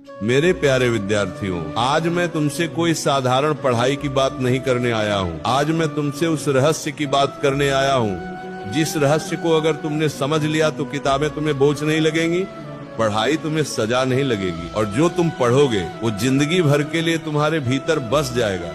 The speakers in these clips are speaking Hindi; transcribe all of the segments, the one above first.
मेरे प्यारे विद्यार्थियों, आज मैं तुमसे कोई साधारण पढ़ाई की बात नहीं करने आया हूँ। आज मैं तुमसे उस रहस्य की बात करने आया हूँ जिस रहस्य को अगर तुमने समझ लिया तो किताबें तुम्हें बोझ नहीं लगेंगी, पढ़ाई तुम्हें सजा नहीं लगेगी, और जो तुम पढ़ोगे वो जिंदगी भर के लिए तुम्हारे भीतर बस जाएगा।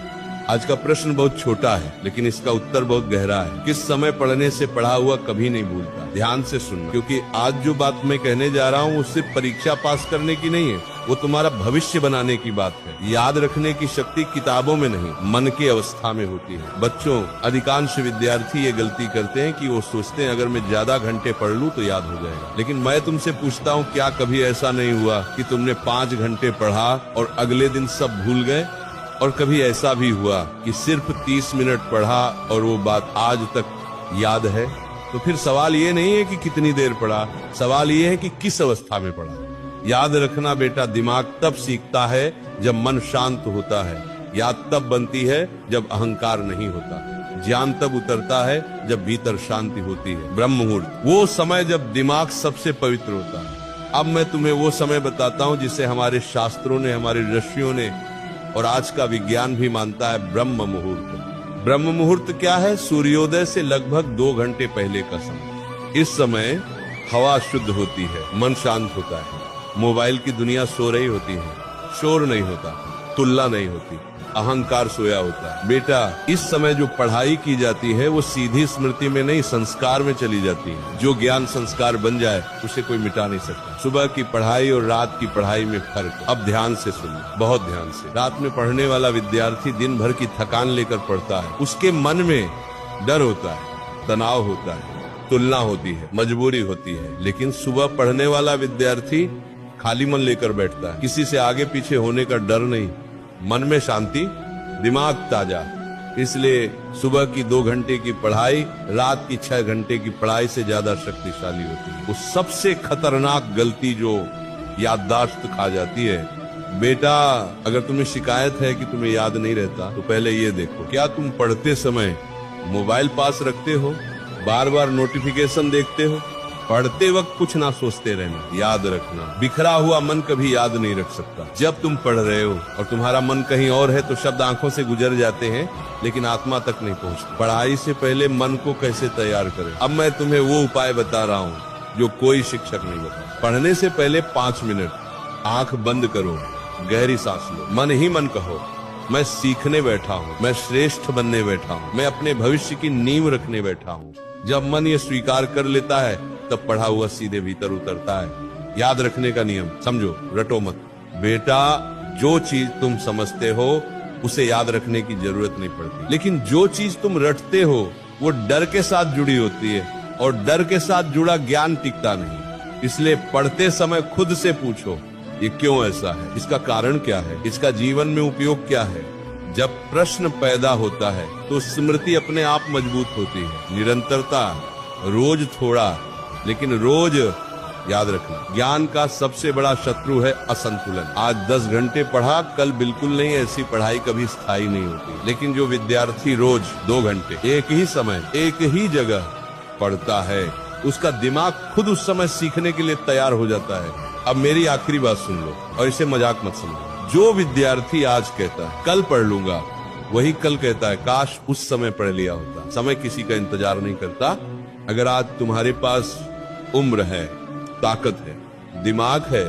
आज का प्रश्न बहुत छोटा है लेकिन इसका उत्तर बहुत गहरा है। किस समय पढ़ने से पढ़ा हुआ कभी नहीं भूलता। ध्यान से सुनना, क्योंकि आज जो बात मैं कहने जा रहा हूँ वो सिर्फ परीक्षा पास करने की नहीं है, वो तुम्हारा भविष्य बनाने की बात है। याद रखने की शक्ति किताबों में नहीं, मन की अवस्था में होती है। बच्चों, अधिकांश विद्यार्थी ये गलती करते हैं कि वो सोचते हैं अगर मैं ज्यादा घंटे पढ़ लूँ तो याद हो जाएगा। लेकिन मैं तुमसे पूछता हूँ, क्या कभी ऐसा नहीं हुआ कि तुमने 5 घंटे पढ़ा और अगले दिन सब भूल गए? और कभी ऐसा भी हुआ कि सिर्फ 30 मिनट पढ़ा और वो बात आज तक याद है? तो फिर सवाल ये नहीं है कि कितनी देर पढ़ा, सवाल ये है कि किस अवस्था में पढ़ा। याद रखना बेटा, दिमाग तब सीखता है जब मन शांत होता है। याद तब बनती है जब अहंकार नहीं होता। ज्ञान तब उतरता है जब भीतर शांति होती है। ब्रह्म मुहूर्त, वो समय जब दिमाग सबसे पवित्र होता है। अब मैं तुम्हें वो समय बताता हूँ जिसे हमारे शास्त्रों ने, हमारे ऋषियों ने और आज का विज्ञान भी मानता है, ब्रह्म मुहूर्त। ब्रह्म मुहूर्त क्या है? सूर्योदय से लगभग 2 घंटे पहले का समय। इस समय हवा शुद्ध होती है, मन शांत होता है, मोबाइल की दुनिया सो रही होती है, शोर नहीं होता, तुलना नहीं होती, अहंकार सोया होता है। बेटा, इस समय जो पढ़ाई की जाती है वो सीधी स्मृति में नहीं, संस्कार में चली जाती है। जो ज्ञान संस्कार बन जाए उसे कोई मिटा नहीं सकता। सुबह की पढ़ाई और रात की पढ़ाई में फर्क है। अब ध्यान से सुनो, बहुत ध्यान से। रात में पढ़ने वाला विद्यार्थी दिन भर की थकान लेकर पढ़ता है। उसके मन में डर होता है, तनाव होता है, तुलना होती है, मजबूरी होती है। लेकिन सुबह पढ़ने वाला विद्यार्थी खाली मन लेकर बैठता है, किसी से आगे पीछे होने का डर नहीं, मन में शांति, दिमाग ताजा। इसलिए सुबह की 2 घंटे की पढ़ाई रात की 6 घंटे की पढ़ाई से ज्यादा शक्तिशाली होती है। वो सबसे खतरनाक गलती जो याददाश्त खा जाती है। बेटा, अगर तुम्हें शिकायत है कि तुम्हें याद नहीं रहता तो पहले ये देखो, क्या तुम पढ़ते समय मोबाइल पास रखते हो, बार बार नोटिफिकेशन देखते हो? पढ़ते वक्त कुछ ना सोचते रहना। याद रखना, बिखरा हुआ मन कभी याद नहीं रख सकता। जब तुम पढ़ रहे हो और तुम्हारा मन कहीं और है तो शब्द आंखों से गुजर जाते हैं लेकिन आत्मा तक नहीं पहुंचते। पढ़ाई से पहले मन को कैसे तैयार करें, अब मैं तुम्हें वो उपाय बता रहा हूँ जो कोई शिक्षक नहीं बता। पढ़ने से पहले 5 मिनट आंख बंद करो, गहरी सांस लो, मन ही मन कहो, मैं सीखने बैठा हूँ, मैं श्रेष्ठ बनने बैठा हूँ, मैं अपने भविष्य की नींव रखने बैठा हूँ। जब मन ये स्वीकार कर लेता है तब पढ़ा हुआ सीधे भीतर उतरता है। याद रखने का नियम समझो, रटो मत। बेटा, जो चीज तुम समझते हो उसे याद रखने की जरूरत नहीं पड़ती, लेकिन जो चीज तुम रटते हो वो डर के साथ जुड़ी होती है और डर के साथ जुड़ा ज्ञान टिकता नहीं। इसलिए पढ़ते समय खुद से पूछो, ये क्यों ऐसा है, इसका कारण क्या है, इसका जीवन में उपयोग क्या है। जब प्रश्न पैदा होता है तो स्मृति अपने आप मजबूत होती है। निरंतरता, रोज थोड़ा लेकिन रोज याद रखना। ज्ञान का सबसे बड़ा शत्रु है असंतुलन। आज 10 घंटे पढ़ा, कल बिल्कुल नहीं, ऐसी पढ़ाई कभी स्थायी नहीं होती। लेकिन जो विद्यार्थी रोज 2 घंटे एक ही समय एक ही जगह पढ़ता है, उसका दिमाग खुद उस समय सीखने के लिए तैयार हो जाता है। अब मेरी आखिरी बात सुन लो और इसे मजाक मत समझो। जो विद्यार्थी आज कहता है कल पढ़ लूंगा, वही कल कहता है काश उस समय पढ़ लिया होता। समय किसी का इंतजार नहीं करता। अगर आज तुम्हारे पास उम्र है, ताकत है, दिमाग है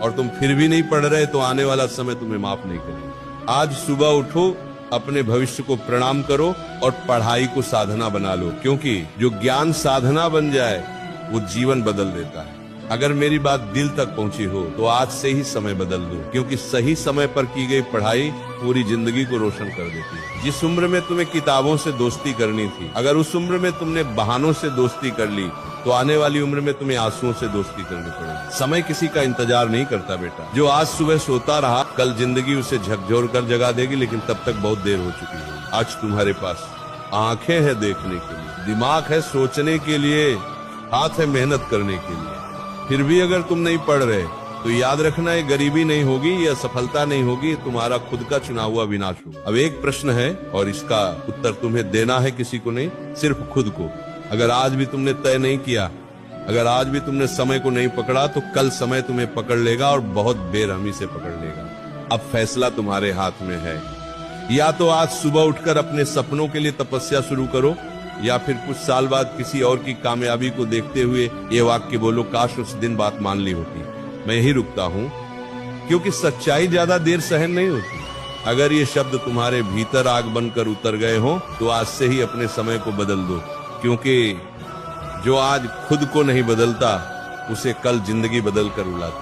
और तुम फिर भी नहीं पढ़ रहे तो आने वाला समय तुम्हें माफ नहीं करेगा। आज सुबह उठो, अपने भविष्य को प्रणाम करो और पढ़ाई को साधना बना लो, क्योंकि जो ज्ञान साधना बन जाए वो जीवन बदल देता है। अगर मेरी बात दिल तक पहुंची हो तो आज से ही समय बदल दो, क्योंकि सही समय पर की गई पढ़ाई पूरी जिंदगी को रोशन कर देती है। जिस उम्र में तुम्हें किताबों से दोस्ती करनी थी, अगर उस उम्र में तुमने बहानों से दोस्ती कर ली तो आने वाली उम्र में तुम्हें आंसुओं से दोस्ती करनी पड़ेगी। समय किसी का इंतजार नहीं करता बेटा। जो आज सुबह सोता रहा, कल जिंदगी उसे झकझोर कर जगा देगी, लेकिन तब तक बहुत देर हो चुकी है। आज तुम्हारे पास आंखें हैं देखने के लिए, दिमाग है सोचने के लिए, हाथ है मेहनत करने के लिए। फिर भी अगर तुम नहीं पढ़ रहे तो याद रखना, ये गरीबी नहीं होगी, ये असफलता नहीं होगी, तुम्हारा खुद का चुना हुआ विनाश होगा। अब एक प्रश्न है और इसका उत्तर तुम्हें देना है, किसी को नहीं, सिर्फ खुद को। अगर आज भी तुमने तय नहीं किया अगर आज भी तुमने समय को नहीं पकड़ा तो कल समय तुम्हें पकड़ लेगा और बहुत बेरहमी से पकड़ लेगा। अब फैसला तुम्हारे हाथ में है। या तो आज सुबह उठकर अपने सपनों के लिए तपस्या शुरू करो, या फिर कुछ साल बाद किसी और की कामयाबी को देखते हुए ये वाक्य बोलो, काश उस दिन बात मान ली होती। मैं यही रुकता हूं, क्योंकि सच्चाई ज्यादा देर सहन नहीं होती। अगर ये शब्द तुम्हारे भीतर आग बनकर उतर गए हो तो आज से ही अपने समय को बदल दो, क्योंकि जो आज खुद को नहीं बदलता उसे कल जिंदगी बदल कर रुलाती।